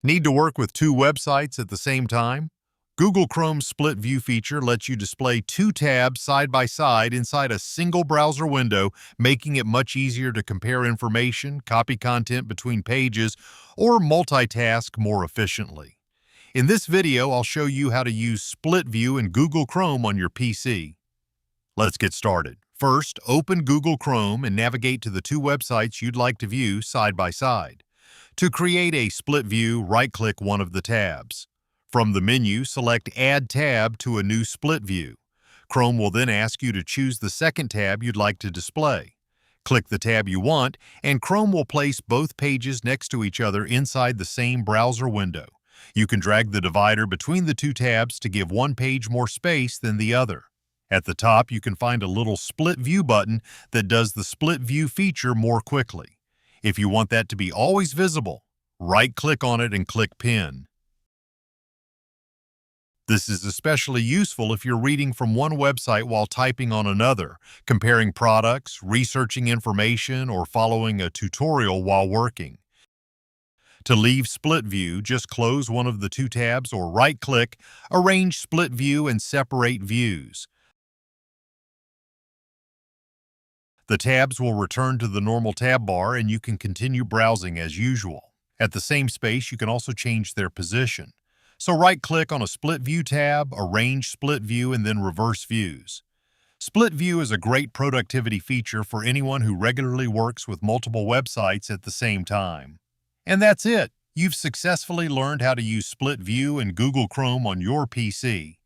Need to work with two websites at the same time? Google Chrome's split view feature lets you display two tabs side by side inside a single browser window, making it much easier to compare information, copy content between pages, or multitask more efficiently. In this video, I'll show you how to use split view in Google Chrome on your PC. Let's get started. First, open Google Chrome and navigate to the two websites you'd like to view side by side. To create a split view, right-click one of the tabs. From the menu, select Add Tab to a new split view. Chrome will then ask you to choose the second tab you'd like to display. Click the tab you want, and Chrome will place both pages next to each other inside the same browser window. You can drag the divider between the two tabs to give one page more space than the other. At the top, you can find a little split view button that does the split view feature more quickly. If you want that to be always visible, right-click on it and click Pin. This is especially useful if you're reading from one website while typing on another, comparing products, researching information, or following a tutorial while working. To leave split view, just close one of the two tabs or right-click, arrange split view and separate views. The tabs will return to the normal tab bar and you can continue browsing as usual. At the same space, you can also change their position. So right-click on a split view tab, arrange split view, and then reverse views. Split view is a great productivity feature for anyone who regularly works with multiple websites at the same time. And that's it. You've successfully learned how to use split view in Google Chrome on your PC.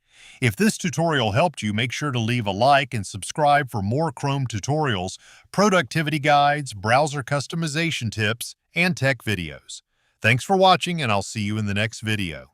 If this tutorial helped you, make sure to leave a like and subscribe for more Chrome tutorials, productivity guides, browser customization tips, and tech videos. Thanks for watching, and I'll see you in the next video.